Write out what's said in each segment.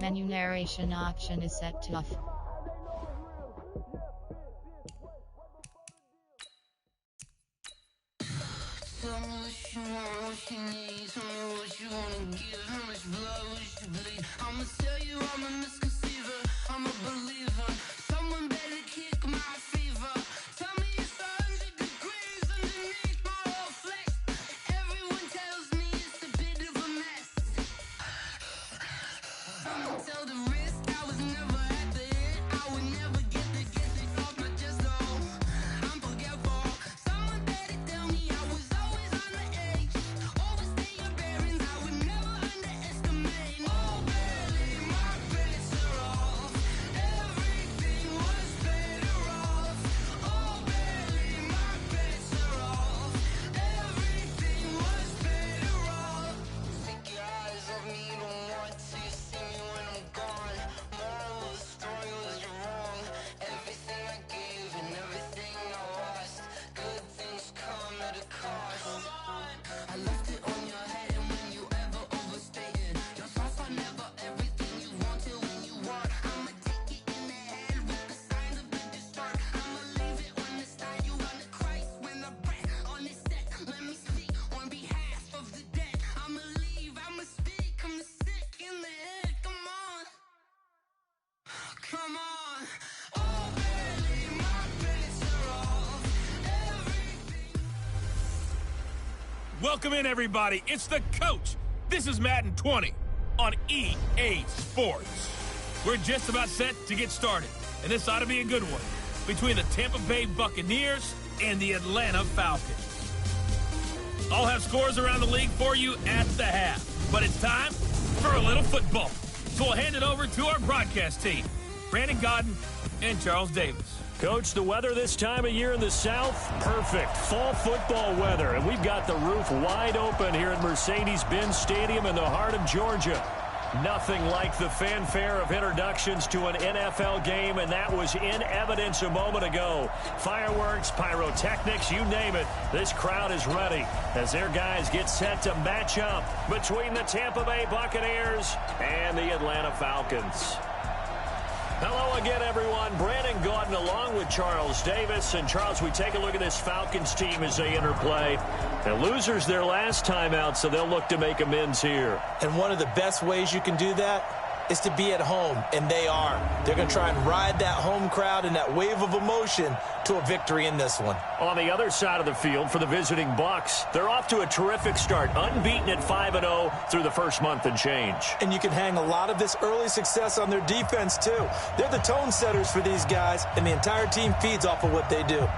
Menu narration option is set to off. Tell me what you want, what you need. Tell me what you wanna give. How much blood would you bleed? I'ma tell you I'm a misconceiver. I'm a believer. Someone better kick my fever. Tell me it's 100 degrees underneath my whole flesh. Everyone tells me it's a bit of a mess. I'ma tell the risk I was never at the end. I would never get this off my chest. Oh, I'm forgetful. Someone better tell me I was always on the edge. Overstay your bearings, I would never underestimate. Oh, barely my bets are off. Everything was better off. Oh, barely my bets are off. Everything was better off. Take your eyes off me, don't want to see me when I'm gone. Moral of the story was you're wrong. Everything I gave and everything I lost. Good things come at a cost. I left it on your head, and when you ever overstay it, your thoughts are never everything you wanted when you want. I'ma take it in the head with the signs of the distort. I'ma leave it on the side. You run the Christ when the breath on this set. Let me speak on behalf of the dead. I'ma leave, I'ma speak. I'm sick in the head. Come on, come on. Oh, barely my bets are off. Everything. Welcome in, everybody. It's the coach. This is Madden 20 on EA Sports. We're just about set to get started, and this ought to be a good one between the Tampa Bay Buccaneers and the Atlanta Falcons. I'll have scores around the league for you at the half, but it's time for a little football. So we'll hand it over to our broadcast team, Brandon Godden and Charles Davis. Coach, the weather this time of year in the South, perfect. Fall football weather, and we've got the roof wide open here at Mercedes-Benz Stadium in the heart of Georgia. Nothing like the fanfare of introductions to an NFL game, and that was in evidence a moment ago. Fireworks, pyrotechnics, you name it. This crowd is ready as their guys get set to match up between the Tampa Bay Buccaneers and the Atlanta Falcons. Hello again, everyone. Brandon Gaudin along with Charles Davis. And, Charles, we take a look at this Falcons team as they enter play. The losers their last time out, so they'll look to make amends here. And one of the best ways you can do that is to be at home, and they are. They're going to try and ride that home crowd and that wave of emotion to a victory in this one. On the other side of the field for the visiting Bucks, they're off to a terrific start, unbeaten at 5-0 through the first month and change. And you can hang a lot of this early success on their defense, too. They're the tone setters for these guys, and the entire team feeds off of what they do.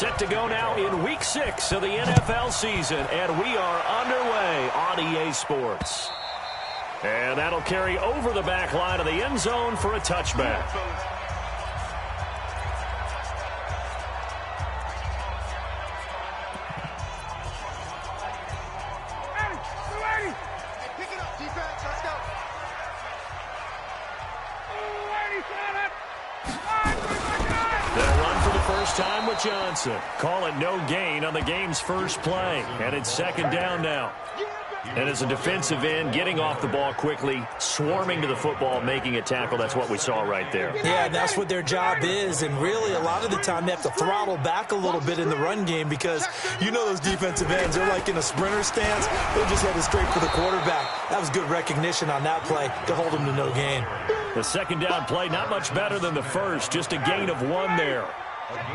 Set to go now in Week 6 of the NFL season, and we are underway on EA Sports. And that'll carry over the back line of the end zone for a touchback. Time with Johnson. Call it no gain on the game's first play. And it's second down now. And as a defensive end, getting off the ball quickly, swarming to the football, making a tackle, that's what we saw right there. Yeah, that's what their job is. And really, a lot of the time, they have to throttle back a little bit in the run game because you know those defensive ends, they're like in a sprinter stance. They're just headed straight for the quarterback. That was good recognition on that play to hold them to no gain. The second down play, not much better than the first, just a gain of 1 there.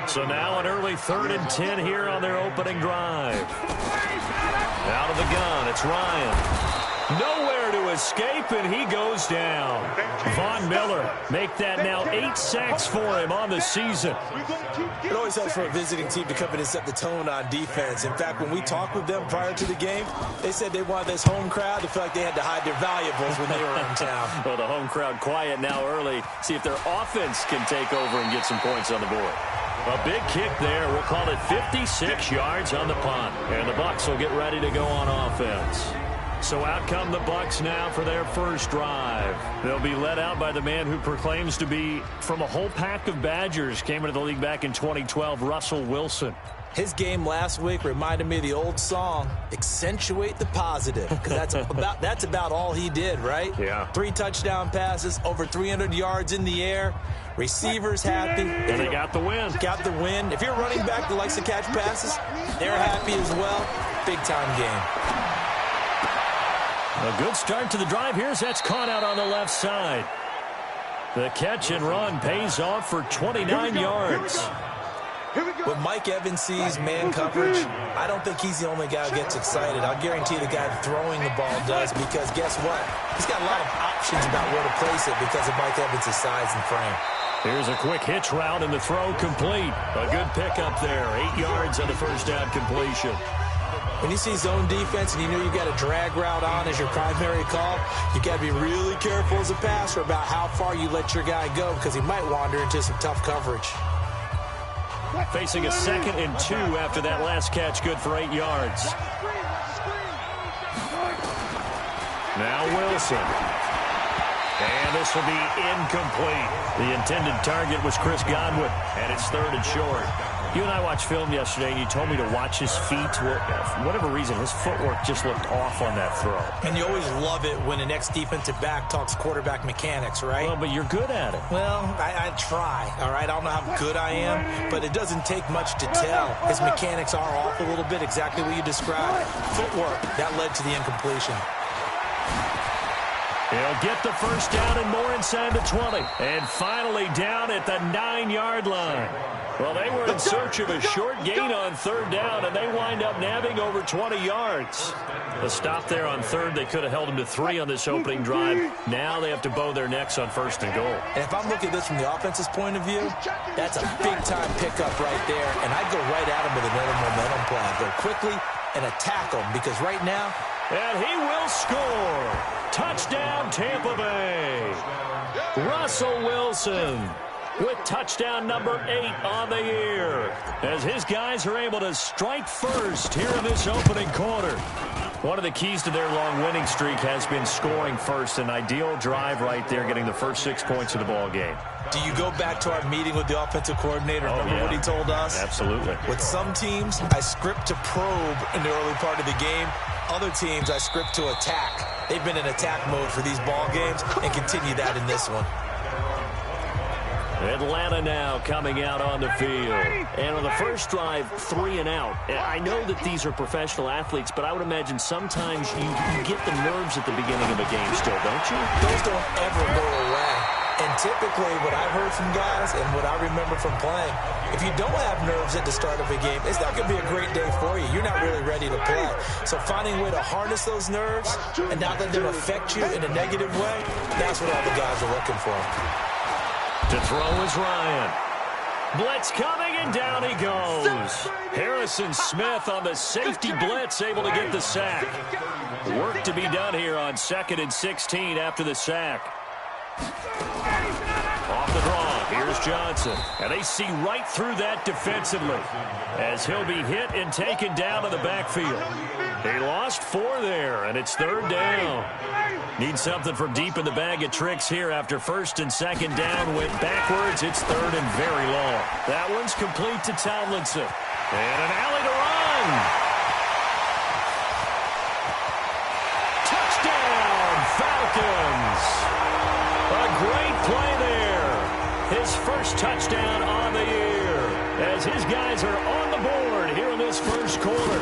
So now an early 3rd and 10 here on their opening drive. Out of the gun, it's Ryan. Nowhere to escape, and he goes down. Von Miller make that now 8 sacks for him on the season. It always helps for a visiting team to come in and set the tone on defense. In fact, when we talked with them prior to the game, they said they wanted this home crowd to feel like they had to hide their valuables when they were in town. Well, the home crowd quiet now early. See if their offense can take over and get some points on the board. A big kick there. We'll call it 56 yards on the punt. And the Bucs will get ready to go on offense. So out come the Bucs now for their first drive. They'll be led out by the man who proclaims to be from a whole pack of Badgers. Came into the league back in 2012, Russell Wilson. His game last week reminded me of the old song, Accentuate the Positive, because that's about all he did, right? Yeah. 3 touchdown passes, over 300 yards in the air, receivers happy. And they got the win. Got the win. If you're a running back that likes to catch passes, they're happy as well. Big-time game. A good start to the drive. Here's that's caught out on the left side. The catch and run pays off for 29 yards. When Mike Evans sees man coverage, I don't think he's the only guy who gets excited. I'll guarantee the guy throwing the ball does, because guess what? He's got a lot of options about where to place it because of Mike Evans' size and frame. Here's a quick hitch route and the throw complete. A good pickup there. 8 yards on the first down completion. When you see zone defense and you know you got a drag route on as your primary call, you got to be really careful as a passer about how far you let your guy go, because he might wander into some tough coverage. Facing a 2nd and 2 after that last catch, good for 8 yards. Now Wilson. And this will be incomplete. The intended target was Chris Godwin, and it's 3rd and short. You and I watched film yesterday, and you told me to watch his feet. For whatever reason, his footwork just looked off on that throw. And you always love it when an ex-defensive back talks quarterback mechanics, right? Well, but you're good at it. Well, I try, all right? I don't know how good I am, but it doesn't take much to tell. His mechanics are off a little bit, exactly what you described. Footwork, that led to the incompletion. He'll get the first down and more inside the 20. And finally down at the 9-yard line. Well, they were in search of a short gain on 3rd down, and they wind up nabbing over 20 yards. A stop there on 3rd. They could have held them to 3 on this opening drive. Now they have to bow their necks on 1st and goal. And if I'm looking at this from the offense's point of view, that's a big-time pickup right there. And I'd go right at him with another momentum play. Go quickly and attack him, because right now... And he will score. Touchdown, Tampa Bay. Russell Wilson with touchdown number 8 on the year, as his guys are able to strike first here in this opening quarter. One of the keys to their long winning streak has been scoring first. An ideal drive right there, getting the first 6 points of the ball game. Do you go back to our meeting with the offensive coordinator? Remember what he told us? Absolutely. With some teams, I script to probe in the early part of the game. Other teams, I script to attack. They've been in attack mode for these ball games and continue that in this one. Atlanta now coming out on the field. And on the first drive, 3 and out. I know that these are professional athletes, but I would imagine sometimes you get the nerves at the beginning of a game still, don't you? Those don't ever go away. And typically what I've heard from guys and what I remember from playing, if you don't have nerves at the start of a game, it's not going to be a great day for you. You're not really ready to play. So finding a way to harness those nerves and not let them affect you in a negative way, that's what all the guys are looking for. To throw is Ryan. Blitz coming, and down he goes. Harrison Smith on the safety blitz, able to get the sack. Work to be done here on 2nd and 16 after the sack. Off the draw, here's Johnson. And they see right through that defensively as he'll be hit and taken down in the backfield. They lost 4 there, and it's 3rd down. Need something from deep in the bag of tricks here after 1st and 2nd down. Went backwards. It's 3rd and very long. That one's complete to Tomlinson. And an alley to run. Touchdown, Falcons. A great play there. His first touchdown on the year as his guys are on the board here in this first quarter.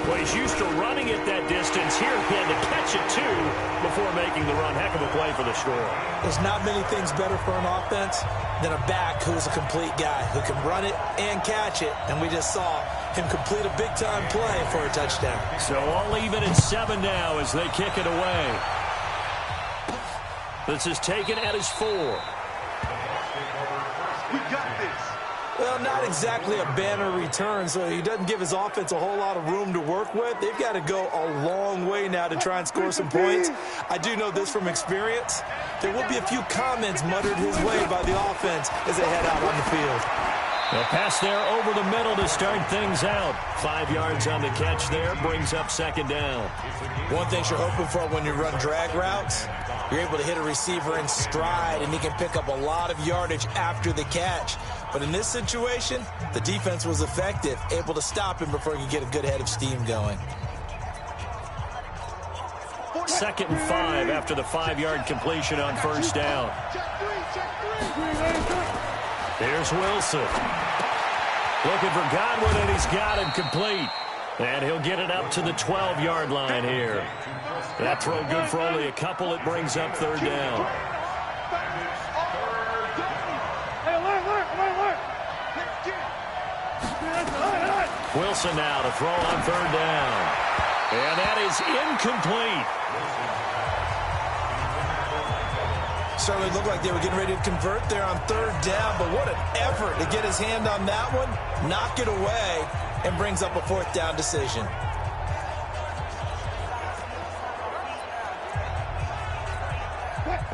Well, he's used to running it that distance. Here he had to catch it, too, before making the run. Heck of a play for the score. There's not many things better for an offense than a back who is a complete guy who can run it and catch it. And we just saw him complete a big-time play for a touchdown. So all even at 7 now as they kick it away. This is taken at his 4. We got this. Well, not exactly a banner return, so he doesn't give his offense a whole lot of room to work with. They've got to go a long way now to try and score some points. I do know this from experience. There will be a few comments muttered his way by the offense as they head out on the field. A pass there over the middle to start things out. 5 yards on the catch there, brings up 2nd down. One thing you're hoping for when you run drag routes, you're able to hit a receiver in stride, and he can pick up a lot of yardage after the catch. But in this situation, the defense was effective, able to stop him before he could get a good head of steam going. 2nd and 5 after the 5-yard completion on 1st down. Here's Wilson. Looking for Godwin, and he's got him complete. And he'll get it up to the 12-yard line here. That throw good for only a couple. It brings up 3rd down. Wilson now to throw on 3rd down. And that is incomplete. Certainly looked like they were getting ready to convert there on 3rd down, but what an effort to get his hand on that one, knock it away, and brings up a 4th down decision.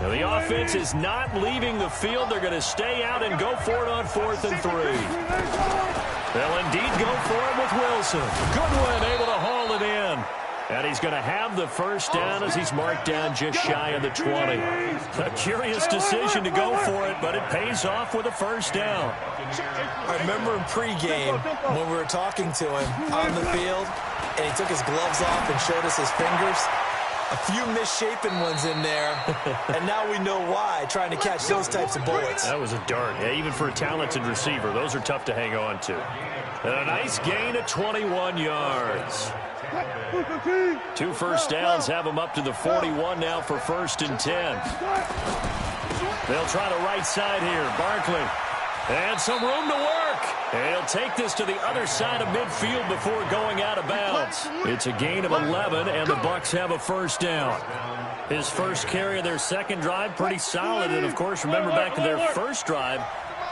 Now the offense is not leaving the field. They're going to stay out and go for it on 4th and 3. They'll indeed go for it with Wilson. Goodwin able to haul it in. And he's going to have the 1st down as he's marked down just shy of the 20. A curious decision to go for it, but it pays off with a 1st down. I remember in pregame when we were talking to him on the field, and he took his gloves off and showed us his fingers. A few misshapen ones in there, and now we know why, trying to catch those types of bullets. That was a dart. Yeah, even for a talented receiver, those are tough to hang on to. And a nice gain of 21 yards. 2 1st downs have them up to the 41 now for 1st and 10. They'll try the right side here. Barkley. And some room to work. And he'll take this to the other side of midfield before going out of bounds. It's a gain of 11, and the Bucs have a 1st down. His first carry of their 2nd drive, pretty solid. And, of course, remember back to their 1st drive,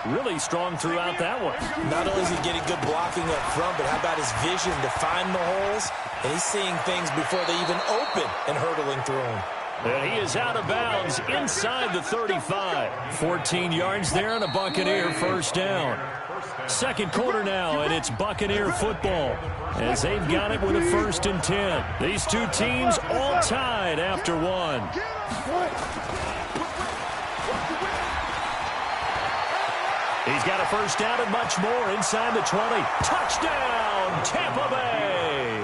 really strong throughout that one. Not only is he getting good blocking up front, but how about his vision to find the holes? And he's seeing things before they even open and hurtling through them. And he is out of bounds inside the 35. 14 yards there and a Buccaneer 1st down. 2nd quarter now, and it's Buccaneer football as they've got it with a 1st and 10. These two teams all tied after 1. He's got a 1st down and much more inside the 20. Touchdown, Tampa Bay.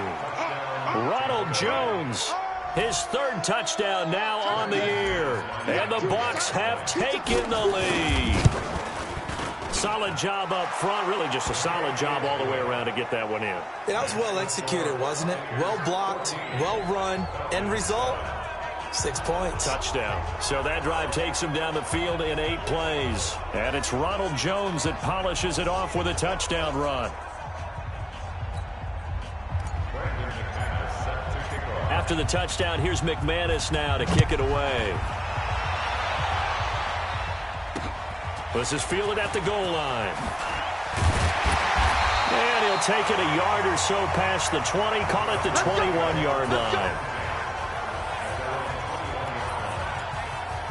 Ronald Jones, his 3rd touchdown now on the year. And the Bucs have taken the lead. Solid job up front, really just a solid job all the way around to get that one in. That was well executed, wasn't it? Well blocked, well run, end result, 6 points. Touchdown. So that drive takes him down the field in 8 plays. And it's Ronald Jones that polishes it off with a touchdown run. After the touchdown, here's McManus now to kick it away. This is fielded at the goal line. They'll take it a yard or so past the 20, call it the 21-yard line.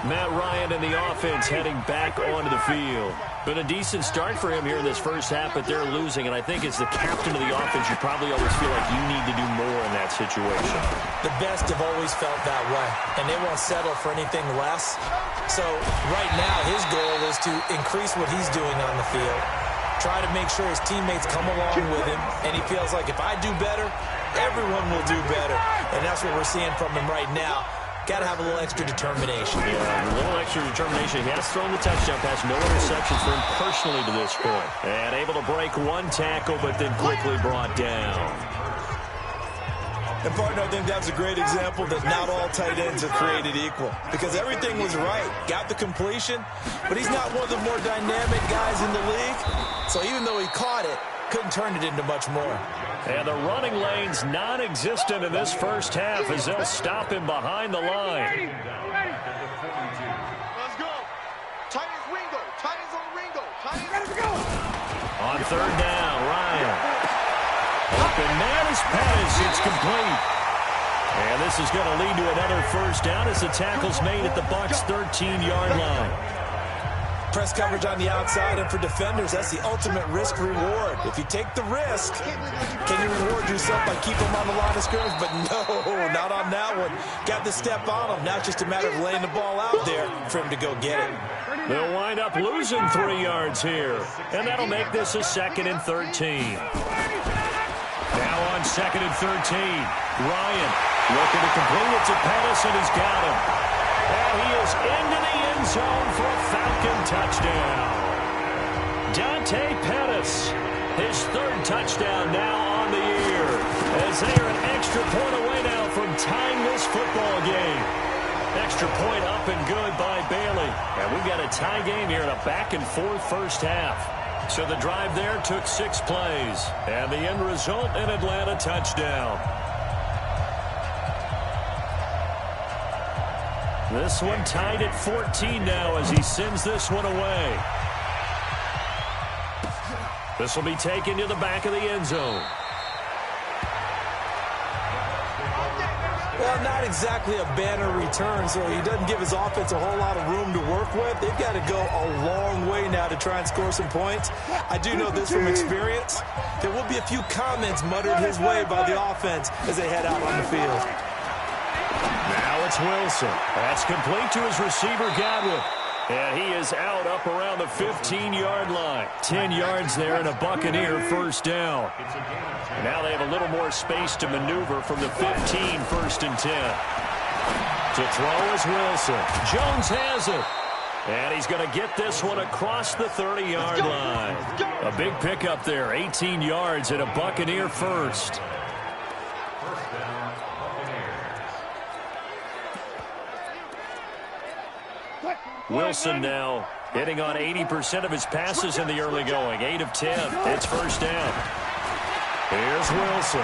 Matt Ryan and the offense heading back onto the field. Been a decent start for him here in this first half, but they're losing. And I think as the captain of the offense, you probably always feel like you need to do more in that situation. The best have always felt that way, and they won't settle for anything less. So right now, his goal is to increase what he's doing on the field, try to make sure his teammates come along with him, and he feels like if I do better, everyone will do better. And that's what we're seeing from him right now. Got to have a little extra determination. Yeah, a little extra determination. He has thrown the touchdown pass. No interceptions for him personally to this point. And able to break one tackle, but then quickly brought down. And, partner, I think that's a great example that not all tight ends are created equal. Because everything was right. Got the completion, but he's not one of the more dynamic guys in the league. So even though he caught it, couldn't turn it into much more. And the running lane's non-existent in this first half as they'll stop him behind the line. Let's go. Titans Ringo. Titans on Ringo. Titans. Go. On third down, Ryan. Open man is Pettis. It's complete. And this is going to lead to another first down as the tackle's made at the Bucs' 13-yard line. Press coverage on the outside, and for defenders, that's the ultimate risk-reward. If you take the risk, can you reward yourself by keeping them on the line of scrimmage? But no, not on that one. Got to step on them. Now it's just a matter of laying the ball out there for him to go get it. They'll wind up losing 3 yards here, and that'll make this a 2nd and 13. Now on 2nd and 13, Ryan looking to complete it to Pettis, and he's got him. And he is into the end zone for a Falcon touchdown. Dante Pettis, his 3rd touchdown now on the year, as they are an extra point away now from tying this football game. Extra point up and good by Bailey. And we've got a tie game here in a back-and-forth first half. So the drive there took 6 plays, and the end result, an Atlanta touchdown. This one tied at 14 now as he sends this one away. This will be taken to the back of the end zone. Well, not exactly a banner return, so he doesn't give his offense a whole lot of room to work with. They've got to go a long way now to try and score some points. I do know this from experience. There will be a few comments muttered his way by the offense as they head out on the field. Now it's Wilson. That's complete to his receiver, Godwin. And he is out up around the 15-yard line. 10 yards there and a Buccaneer first down. Now they have a little more space to maneuver from the 15, 1st and 10. To throw is Wilson. Jones has it. And he's going to get this one across the 30-yard line. A big pickup there, 18 yards and a Buccaneer first. Wilson now hitting on 80% of his passes in the early going. 8 of 10. It's first down. Here's Wilson.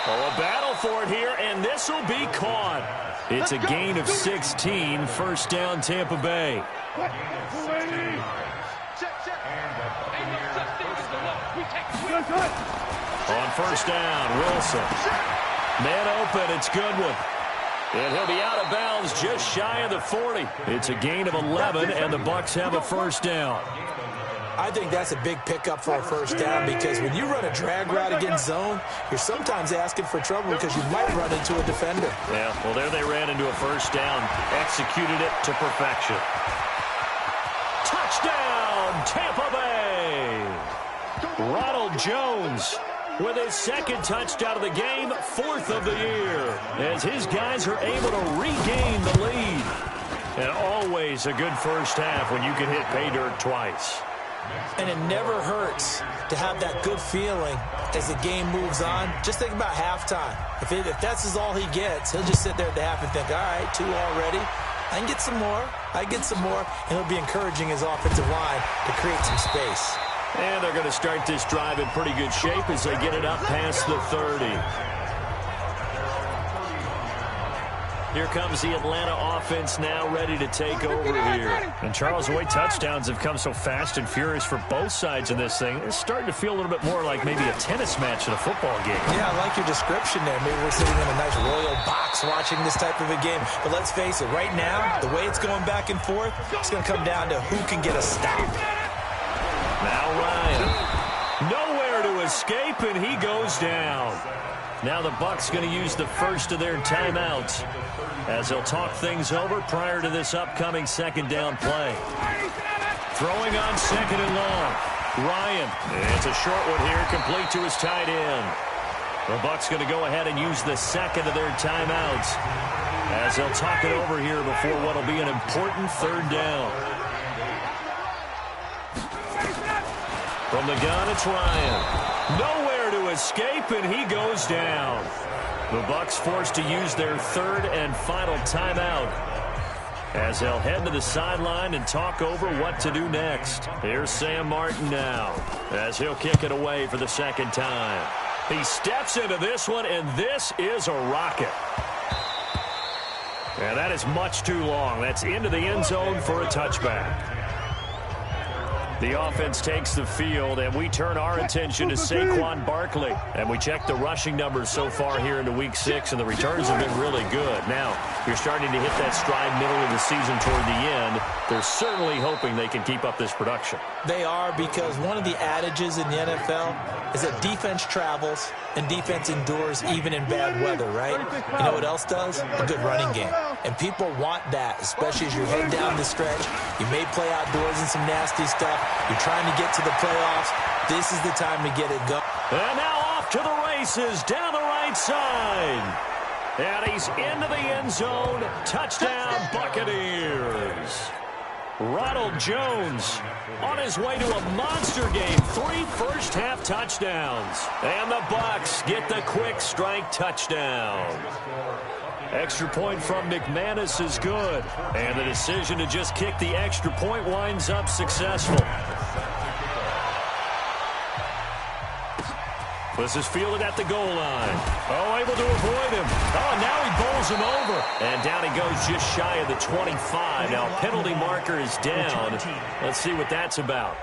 Oh, a battle for it here, and this will be caught. It's a gain of 16. First down, Tampa Bay. On first down, Wilson. Man open, it's Goodwin. And he'll be out of bounds just shy of the 40. It's a gain of 11, and the Bucs have a first down. I think that's a big pickup for a first down because when you run a drag route against zone, you're sometimes asking for trouble because you might run into a defender. Yeah, well, there they ran into a first down, executed it to perfection. Touchdown, Tampa Bay! Ronald Jones with his 2nd touchdown of the game, 4th of the year, as his guys are able to regain the lead. And always a good first half when you can hit pay dirt twice. And it never hurts to have that good feeling as the game moves on. Just think about halftime. If that's all he gets, he'll just sit there at the half and think, all right, 2 already. I can get some more. I get some more. And he'll be encouraging his offensive line to create some space. And they're going to start this drive in pretty good shape as they get it up past the 30. Here comes the Atlanta offense now ready to take over here. And Charles, the way touchdowns have come so fast and furious for both sides in this thing, it's starting to feel a little bit more like maybe a tennis match in a football game. Yeah, I like your description there. Maybe we're sitting in a nice royal box watching this type of a game. But let's face it, right now, the way it's going back and forth, it's going to come down to who can get a stop. Now Ryan. Nowhere to escape, and he goes down. Now the Bucs going to use the first of their timeouts as they'll talk things over prior to this upcoming second down play. Throwing on second and long. Ryan. It's a short one here, complete to his tight end. The Bucs going to go ahead and use the second of their timeouts as they'll talk it over here before what will be an important third down. From the gun, it's Ryan. Nowhere to escape, and he goes down. The Bucs forced to use their third and final timeout as they'll head to the sideline and talk over what to do next. Here's Sam Martin now as he'll kick it away for the second time. He steps into this one, and this is a rocket. And that is much too long. That's into the end zone for a touchback. The offense takes the field, and we turn our attention to Saquon Barkley. And we check the rushing numbers so far here into Week 6, and the returns have been really good. Now, you're starting to hit that stride middle of the season toward the end. They're certainly hoping they can keep up this production. They are, because one of the adages in the NFL is that defense travels and defense endures even in bad weather, right? You know what else does? A good running game. And people want that, especially as you head down the stretch. You may play outdoors in some nasty stuff. You're trying to get to the playoffs. This is the time to get it going. And now off to the races down the right side. And he's into the end zone. Touchdown, Buccaneers. Ronald Jones on his way to a monster game. 3 first-half touchdowns. And the Bucs get the quick strike touchdown. Extra point from McManus is good. And the decision to just kick the extra point winds up successful. This is fielded at the goal line. Oh, able to avoid him. Oh, now he bowls him over. And down he goes just shy of the 25. Now, penalty marker is down. Let's see what that's about.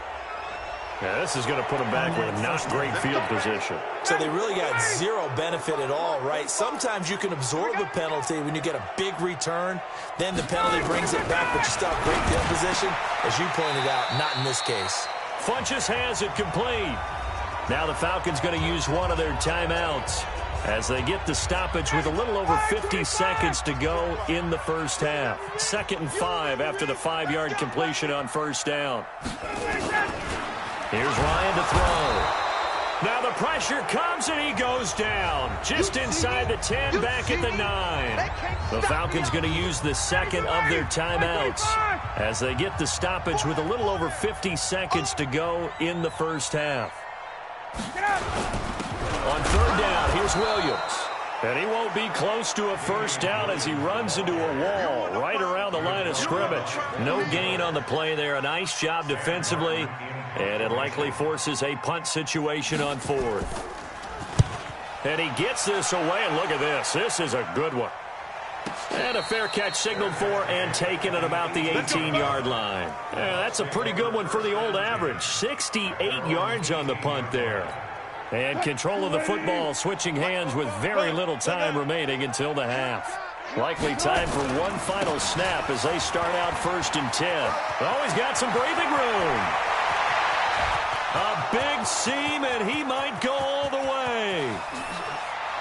Yeah, this is going to put him back with a not great field position. So they really got zero benefit at all, right? Sometimes you can absorb a penalty when you get a big return. Then the penalty brings it back, but you still have great field position. As you pointed out, not in this case. Funchess has it complete. Now the Falcons going to use one of their timeouts as they get the stoppage with a little over 50 seconds to go in the first half. 2nd and 5 after the 5-yard completion on first down. Here's Ryan to throw. Now the pressure comes and he goes down. Just inside the 10, back at the 9. The Falcons going to use the second of their timeouts as they get the stoppage with a little over 50 seconds to go in the first half. On third down, here's Williams. And he won't be close to a first down as he runs into a wall right around the line of scrimmage. No gain on the play there. A nice job defensively. And it likely forces a punt situation on 4th. And he gets this away. And look at this. This is a good one. And a fair catch signaled for and taken at about the 18-yard line. Yeah, that's a pretty good one for the old average. 68 yards on the punt there. And control of the football switching hands with very little time remaining until the half. Likely time for one final snap as they start out 1st and 10. Oh, he's got some breathing room. A big seam, and he might go all the way.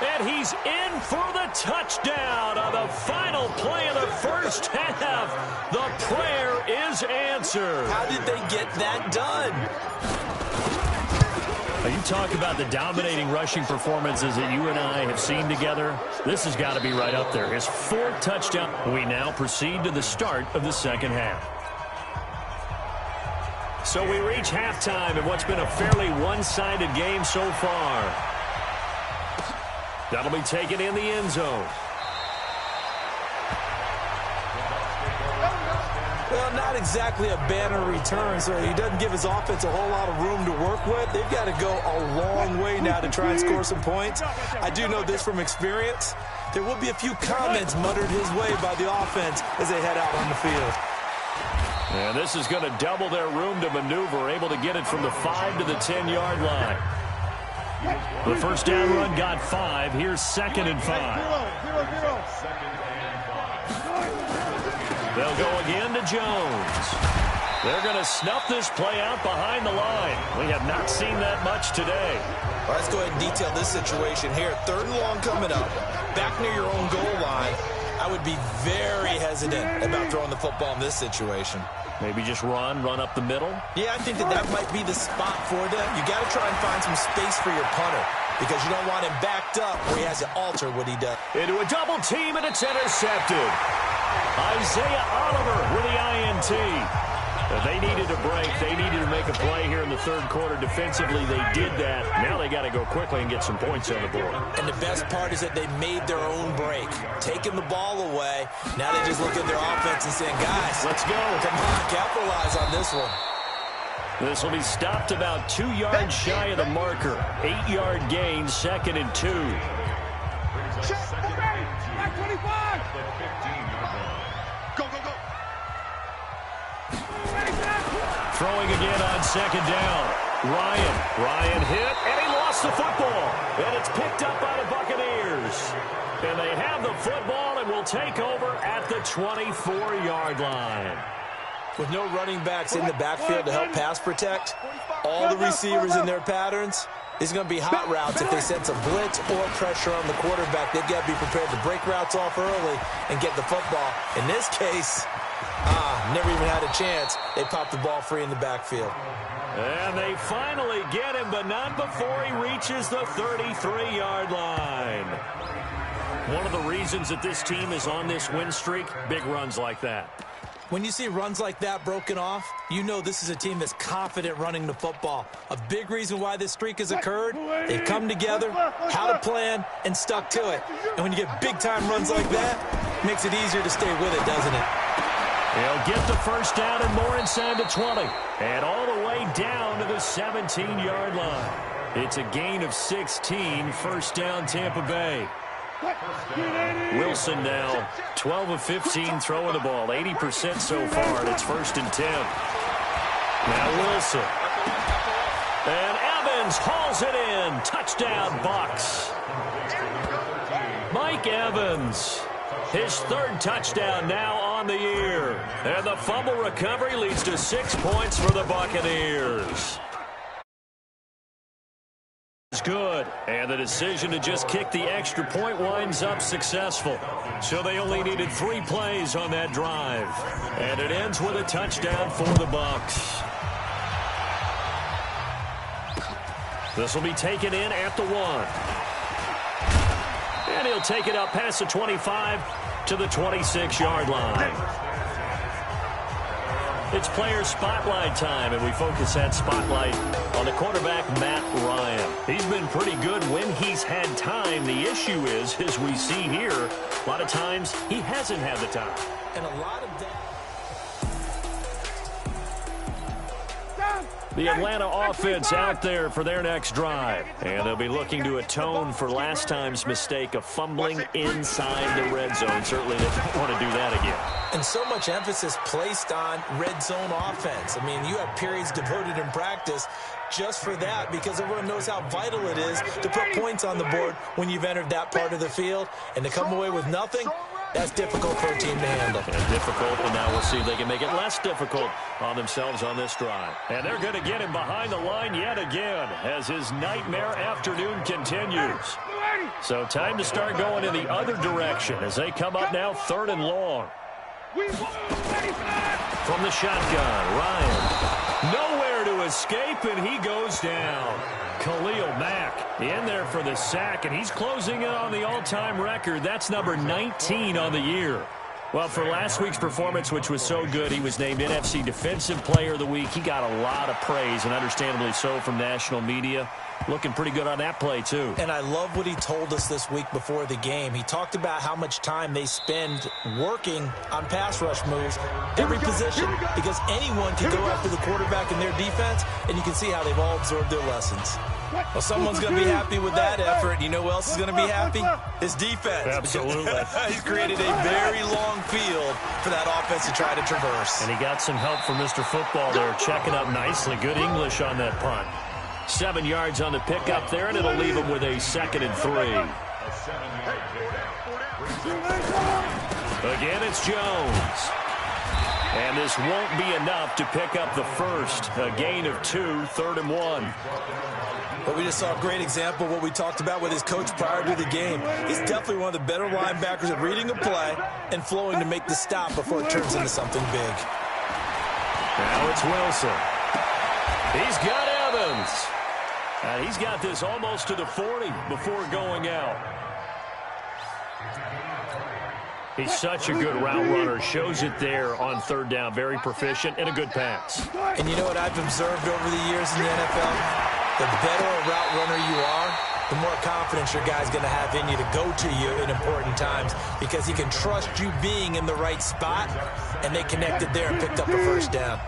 And he's in for the touchdown on the final play of the first half. The prayer is answered. How did they get that done? You talk about the dominating rushing performances that you and I have seen together. This has got to be right up there. His 4th touchdown. We now proceed to the start of the second half. So we reach halftime in what's been a fairly one-sided game so far. That'll be taken in the end zone. Well, not exactly a banner return, so he doesn't give his offense a whole lot of room to work with. They've got to go a long way now to try and score some points. I do know this from experience. there will be a few comments muttered his way by the offense as they head out on the field. And this is going to double their room to maneuver, able to get it from the 5 to the 10-yard line. The first down run got 5. Here's 2nd and 5. They'll go again to Jones. They're going to snuff this play out behind the line. We have not seen that much today. Well, let's go ahead and detail this situation here. 3rd and long coming up, back near your own goal line. I would be very hesitant about throwing the football in this situation. Maybe just run up the middle? Yeah, I think that might be the spot for them. You got to try and find some space for your punter because you don't want him backed up where he has to alter what he does. Into a double team, and it's intercepted. Isaiah Oliver with the INT. They needed a break. They needed to make a play here in the 3rd quarter. Defensively, they did that. Now they got to go quickly and get some points on the board. And the best part is that they made their own break, taking the ball away. Now they just look at their offense and saying, guys, let's go. Come on, capitalize on this one. This will be stopped about 2 yards shy of the marker. 8-yard gain, 2nd and 2. Check, 25. Go, go, go. Throwing again on 2nd down. Ryan hit, and he lost the football. And it's picked up by the Buccaneers. And they have the football and will take over at the 24-yard line. With no running backs in the backfield to help pass protect, all the receivers in their patterns, it's going to be hot routes. If they sense a blitz or pressure on the quarterback, they've got to be prepared to break routes off early and get the football. In this case, never even had a chance. They popped the ball free in the backfield. And they finally get him, but not before he reaches the 33-yard line. One of the reasons that this team is on this win streak, big runs like that. When you see runs like that broken off, you know this is a team that's confident running the football. A big reason why this streak has occurred, they've come together, had a plan, and stuck to it. And when you get big-time runs like that, it makes it easier to stay with it, doesn't it? He'll get the first down and more inside the 20. And all the way down to the 17-yard line. It's a gain of 16, first down Tampa Bay. Wilson now 12 of 15 throwing the ball, 80% so far, and it's 1st and 10. Now Wilson. And Evans hauls it in. Touchdown, Bucs. Mike Evans, his 3rd touchdown now on the year. And the fumble recovery leads to 6 points for the Buccaneers. Good, and the decision to just kick the extra point winds up successful. So they only needed 3 plays on that drive, and it ends with a touchdown for the Bucs. This will be taken in at the 1, and he'll take it up past the 25 to the 26-yard line. It's player spotlight time, and we focus that spotlight on the quarterback, Matt Ryan. He's been pretty good when he's had time. The issue is, as we see here, a lot of times he hasn't had the time. And a lot of that. The Atlanta offense out there for their next drive. And they'll be looking to atone for last time's mistake of fumbling inside the red zone. Certainly they don't want to do that again. And so much emphasis placed on red zone offense. I mean, you have periods devoted in practice just for that because everyone knows how vital it is to put points on the board when you've entered that part of the field. And to come away with nothing, that's difficult for a team to handle. And difficult, and now we'll see if they can make it less difficult on themselves on this drive. And they're going to get him behind the line yet again as his nightmare afternoon continues. So time to start going in the other direction as they come up now 3rd and long. From the shotgun, Ryan. Nowhere to escape, and he goes down. Khalil Mack in there for the sack, and he's closing in on the all-time record. That's number 19 on the year. Well, for last week's performance, which was so good, he was named NFC Defensive Player of the Week. He got a lot of praise, and understandably so, from national media. Looking pretty good on that play, too. And I love what he told us this week before the game. He talked about how much time they spend working on pass rush moves, every position, because anyone can go after the quarterback in their defense, and you can see how they've all absorbed their lessons. Well, someone's going to be happy with that effort. You know who else is going to be happy? His defense. Absolutely. He's created a very long field for that offense to try to traverse. And he got some help from Mr. Football there, checking up nicely. Good English on that punt. 7 yards on the pickup there, and it'll leave him with a 2nd and 3. Again, it's Jones. And this won't be enough to pick up the first. A gain of 2, 3rd and 1. But we just saw a great example of what we talked about with his coach prior to the game. He's definitely one of the better linebackers at reading a play and flowing to make the stop before it turns into something big. Now it's Wilson. He's got Evans. And he's got this almost to the 40 before going out. He's such a good route runner. Shows it there on 3rd down. Very proficient and a good pass. And you know what I've observed over the years in the NFL? The better a route runner you are, the more confidence your guy's going to have in you to go to you in important times because he can trust you being in the right spot, and they connected there and picked up a 1st down.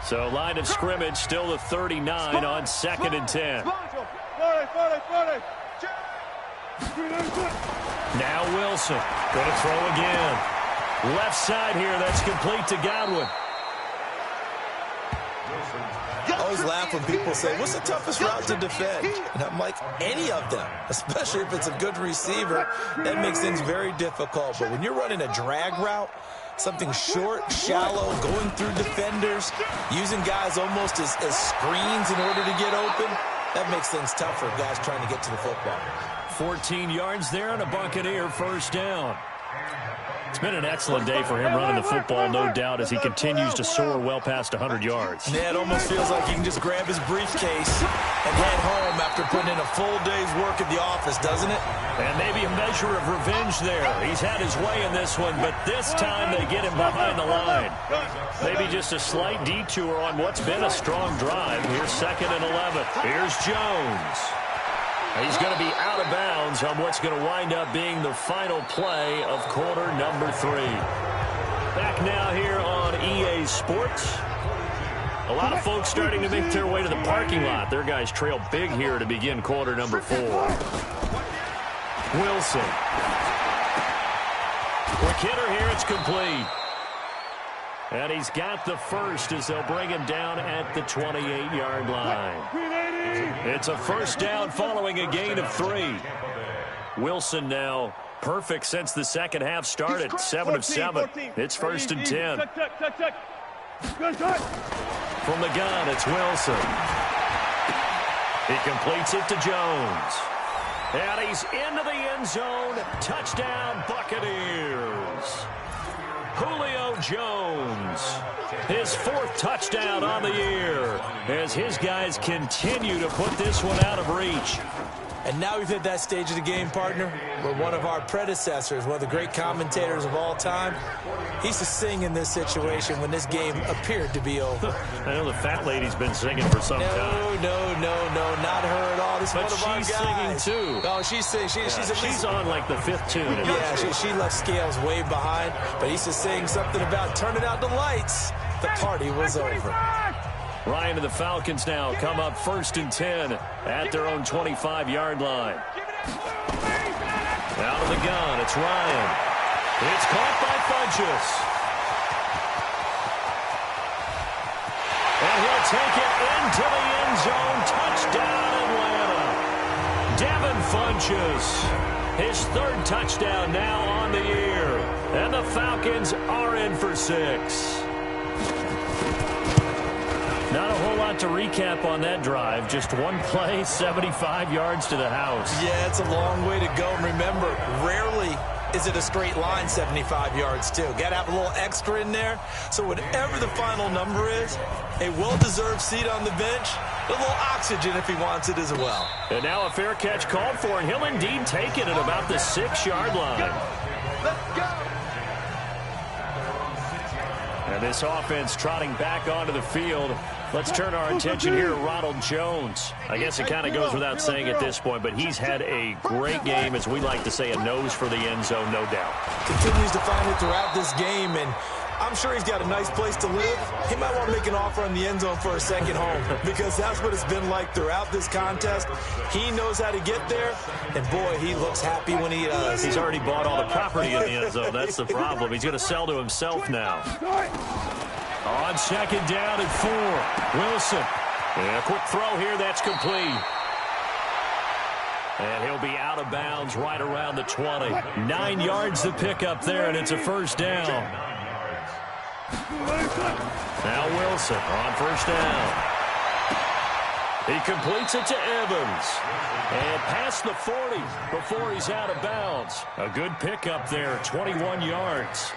So line of scrimmage still the 39 on 2nd and 10. Now Wilson going to throw again. Left side here, that's complete to Godwin. I always laugh when people say, what's the toughest route to defend? And I'm like, any of them, especially if it's a good receiver. That makes things very difficult. But when you're running a drag route, something short, shallow, going through defenders, using guys almost as screens in order to get open, that makes things tough for guys trying to get to the football. 14 yards there and a Buccaneer 1st down. It's been an excellent day for him running the football, no doubt, as he continues to soar well past 100 yards. Yeah, it almost feels like he can just grab his briefcase and head home after putting in a full day's work at the office, doesn't it? And maybe a measure of revenge there. He's had his way in this one, but this time they get him behind the line. Maybe just a slight detour on what's been a strong drive. Here's 2nd and 11. Here's Jones. He's going to be out of bounds on what's going to wind up being the final play of quarter number 3. Back now here on EA Sports. A lot of folks starting to make their way to the parking lot. Their guys trail big here to begin quarter number 4. Wilson. Quick hitter here, it's complete. And he's got the first as they'll bring him down at the 28-yard line. It's a 1st down following a gain of 3. Wilson now perfect since the 2nd half started. 7 of 7. It's 1st and 10. From the gun, it's Wilson. He completes it to Jones. And he's into the end zone. Touchdown, Buccaneers. Julio Jones, his 4th touchdown on the year as his guys continue to put this one out of reach. And now we've hit that stage of the game, partner, where one of our predecessors, one of the great commentators of all time, he used to sing in this situation when this game appeared to be over. I know the fat lady's been singing for some time. No, not her at all. This is but one of our guys. She's singing, too. Oh, she's singing. She's on, like, the 5th tune. Yeah, she left Scales way behind, but he used to sing something about turning out the lights. The party was over. Ryan and the Falcons now come up 1st and 10 at their own 25-yard line. Out of the gun, it's Ryan. It's caught by Funchess. And he'll take it into the end zone. Touchdown, Atlanta. Devin Funchess, his 3rd touchdown now on the year. And the Falcons are in for 6. Not a whole lot to recap on that drive. Just one play, 75 yards to the house. Yeah, it's a long way to go. And remember, rarely is it a straight line 75 yards, too. Got to have a little extra in there. So whatever the final number is, a well-deserved seat on the bench, a little oxygen if he wants it as well. And now a fair catch called for, and he'll indeed take it at about the 6-yard line. Let's go. And this offense trotting back onto the field Let's turn our attention here to Ronald Jones. I guess it kind of goes without saying at this point, but he's had a great game, as we like to say, a nose for the end zone, no doubt. Continues to find it throughout this game, and I'm sure he's got a nice place to live. He might want to make an offer in the end zone for a second home, because that's what it's been like throughout this contest. He knows how to get there, and boy, he looks happy when he does. He's already bought all the property in the end zone. That's the problem. He's going to sell to himself now. On second down and 4, Wilson. And a quick throw here, that's complete. And he'll be out of bounds right around the 20. 9 yards to pick up there, and it's a first down. Now Wilson on first down. He completes it to Evans. And past the 40 before he's out of bounds. A good pickup there, 21 yards.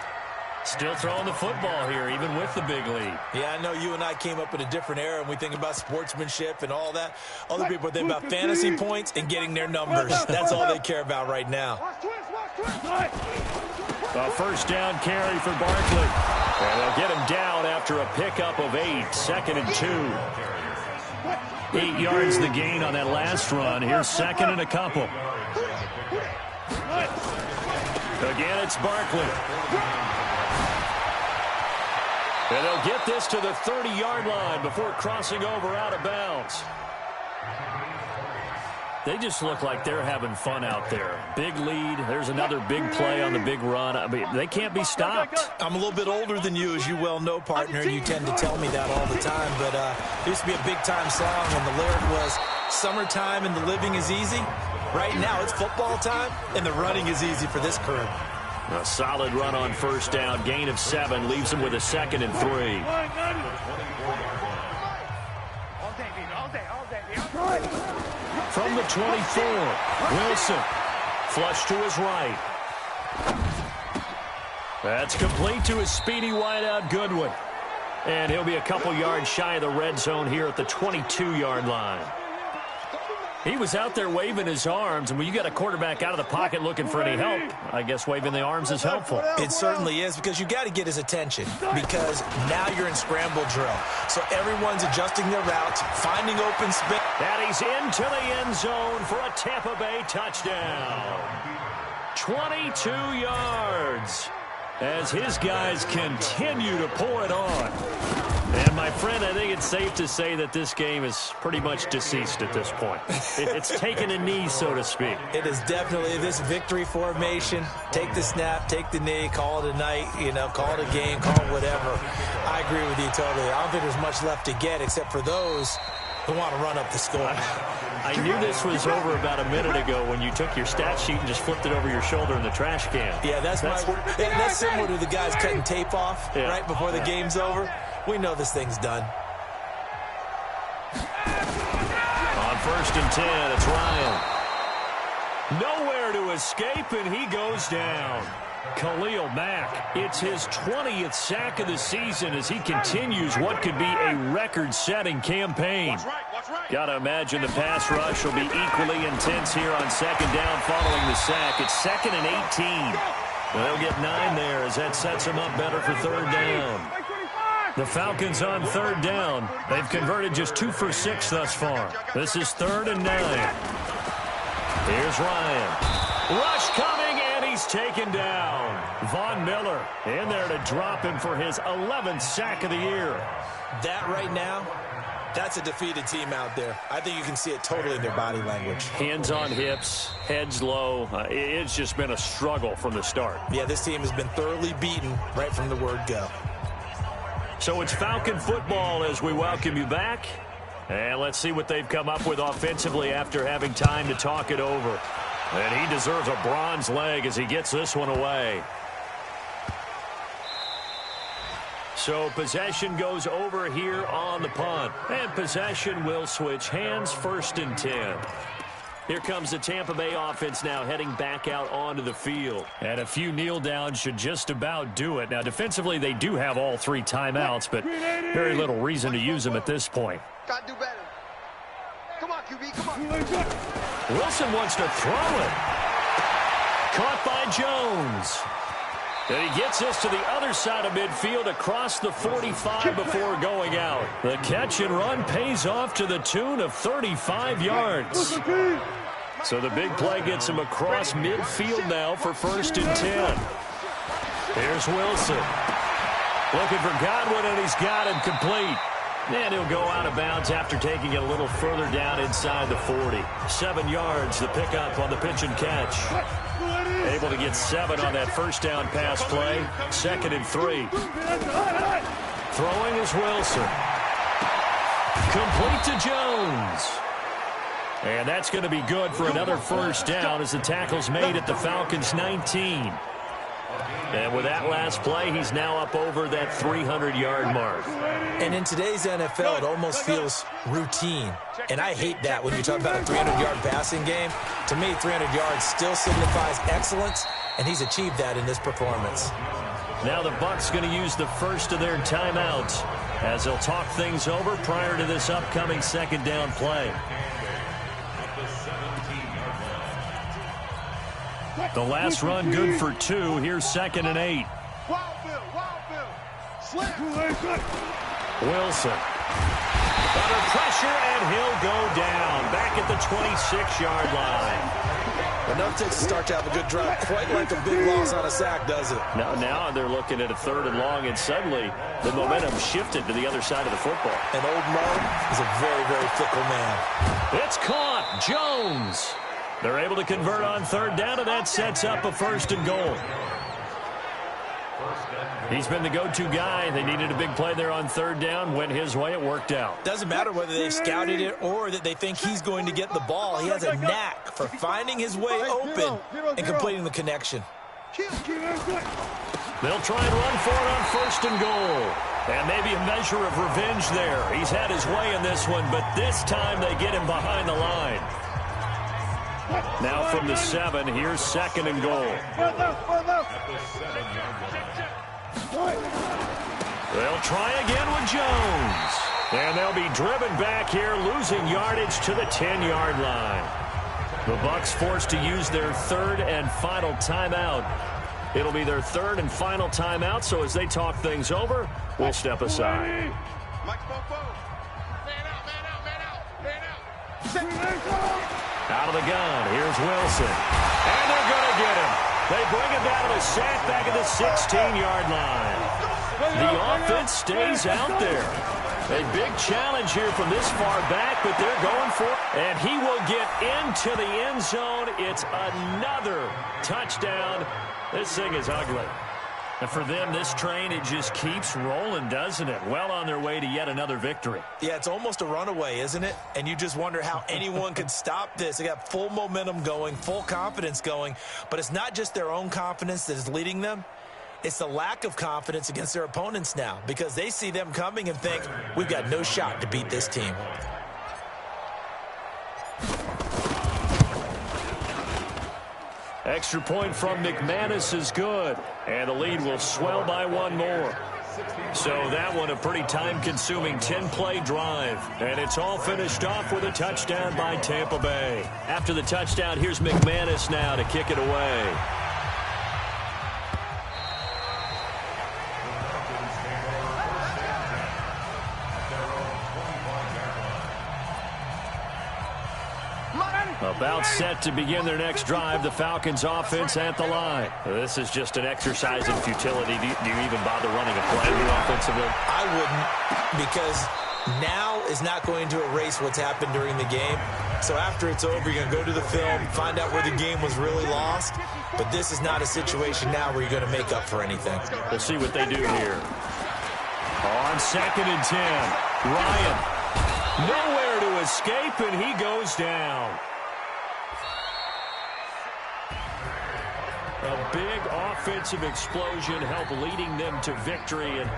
Still throwing the football here, even with the big lead. Yeah, I know you and I came up in a different era, and we think about sportsmanship and all that. Other people think about fantasy points and getting their numbers. That's all they care about right now. A first down carry for Barkley. And they'll get him down after a pickup of 8, 2nd and 2. 8 yards the gain on that last run. Here's 2nd and a couple. Again, it's Barkley. And they'll get this to the 30-yard line before crossing over out of bounds. They just look like they're having fun out there. Big lead. There's another big play on the big run. I mean, they can't be stopped. I'm a little bit older than you, as you well know, partner, and you tend to tell me that all the time. But there used to be a big-time song when the lyric was, "Summertime and the living is easy." Right now, it's football time, and the running is easy for this crew. A solid run on first down. Gain of 7 leaves him with a 2nd and 3. From the 24, Wilson. Flush to his right. That's complete to his speedy wideout, Goodwin. And he'll be a couple yards shy of the red zone here at the 22-yard line. He was out there waving his arms, and when you got a quarterback out of the pocket looking for any help, I guess waving the arms is helpful. It certainly is, because you got to get his attention, because now you're in scramble drill. So everyone's adjusting their routes, finding open space. And he's into the end zone for a Tampa Bay touchdown. 22 yards as his guys continue to pour it on. And, my friend, I think it's safe to say that this game is pretty much deceased at this point. It's taken a knee, so to speak. It is definitely this victory formation. Take the snap, take the knee, call it a night, call it a game, call it whatever. I agree with you totally. I don't think there's much left to get except for those who want to run up the score. I knew this was over about a minute ago when you took your stat sheet and just flipped it over your shoulder in the trash can. Yeah, that's similar to the guys cutting tape off right before the game's over. We know this thing's done. On 1st and 10, it's Ryan. Nowhere to escape, and he goes down. Khalil Mack, it's his 20th sack of the season as he continues what could be a record-setting campaign. Got to imagine the pass rush will be equally intense here on 2nd down following the sack. It's 2nd and 18. They'll get 9 there as that sets them up better for 3rd down. The Falcons on 3rd down. They've converted just 2 for 6 thus far. This is 3rd and 9. Here's Ryan. Rush coming, and he's taken down. Von Miller in there to drop him for his 11th sack of the year. That right now, that's a defeated team out there. I think you can see it totally in their body language. Hands on hips, heads low. It's just been a struggle from the start. Yeah, this team has been thoroughly beaten right from the word go. So it's Falcon football as we welcome you back. And let's see what they've come up with offensively after having time to talk it over. And he deserves a bronze leg as he gets this one away. So possession goes over here on the punt. And possession will switch hands, 1st and 10. Here comes the Tampa Bay offense now heading back out onto the field. And a few kneel downs should just about do it. Now, defensively, they do have all 3 timeouts, but very little reason to use them at this point. Got to do better. Come on, QB, come on. Wilson wants to throw it. Caught by Jones. And he gets this to the other side of midfield across the 45 before going out. The catch and run pays off to the tune of 35 yards. So the big play gets him across midfield now for 1st and 10. Here's Wilson. Looking for Godwin, and he's got him complete. And he'll go out of bounds after taking it a little further down inside the 40. 7 yards, the pickup on the pitch and catch. Able to get 7 on that first down pass play. 2nd and 3. Throwing is Wilson. Complete to Jones. And that's going to be good for another first down as the tackle's made at the Falcons' 19. And with that last play, he's now up over that 300-yard mark. And in today's NFL, it almost feels routine. And I hate that when you talk about a 300-yard passing game. To me, 300 yards still signifies excellence, and he's achieved that in this performance. Now the Bucs going to use the first of their timeouts as they'll talk things over prior to this upcoming 2nd down play. The last run good for 2. Here's 2nd and 8. Wilson. Under pressure, and he'll go down. Back at the 26-yard line. Enough to start to have a good drive. Quite like a big loss on a sack, does it? Now they're looking at a 3rd and long, and suddenly the momentum shifted to the other side of the football. And old Mo is a very, very fickle man. It's caught. Jones. They're able to convert on 3rd down, and that sets up a 1st and goal. He's been the go-to guy. They needed a big play there on 3rd down. Went his way. It worked out. Doesn't matter whether they've scouted it or that they think he's going to get the ball. He has a knack for finding his way open and completing the connection. They'll try and run for it on 1st and goal. And maybe a measure of revenge there. He's had his way in this one, but this time they get him behind the line. Now from the 7, here's 2nd and goal. They'll try again with Jones. And they'll be driven back here, losing yardage to the 10-yard line. The Bucs forced to use their 3rd and final timeout. It'll be their 3rd and final timeout, so as they talk things over, we'll step aside. Out of the gun, here's Wilson. And they're going to get him. They bring him down to the sack back at the 16-yard line. The offense stays out there. A big challenge here from this far back, but they're going for it. And he will get into the end zone. It's another touchdown. This thing is ugly. And for them, this train, it just keeps rolling, doesn't it? Well on their way to yet another victory. Yeah, it's almost a runaway, isn't it? And you just wonder how anyone could stop this. They got full momentum going, full confidence going. But it's not just their own confidence that is leading them. It's the lack of confidence against their opponents now because they see them coming and think, we've got no shot to beat this team. Extra point from McManus is good, and the lead will swell by 1 more. So that one a pretty time-consuming 10-play drive, and it's all finished off with a touchdown by Tampa Bay. After the touchdown, here's McManus now to kick it away. About set to begin their next drive, the Falcons offense at the line. This is just an exercise in futility. Do you even bother running a play offensively? I wouldn't, because now is not going to erase what's happened during the game. So after it's over, you're going to go to the film, find out where the game was really lost. But this is not a situation now where you're going to make up for anything. We'll see what they do here. On 2nd and 10, Ryan nowhere to escape, and he goes down. A big offensive explosion helped leading them to victory. And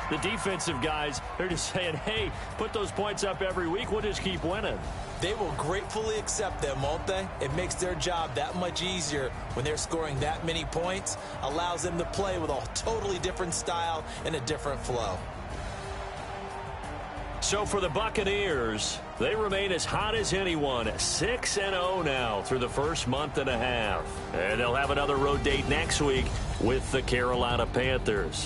the defensive guys, they're just saying, hey, put those points up every week. We'll just keep winning. They will gratefully accept them, won't they? It makes their job that much easier when they're scoring that many points. Allows them to play with a totally different style and a different flow. So for the Buccaneers, they remain as hot as anyone, 6-0 now through the first month and a half. And they'll have another road date next week with the Carolina Panthers.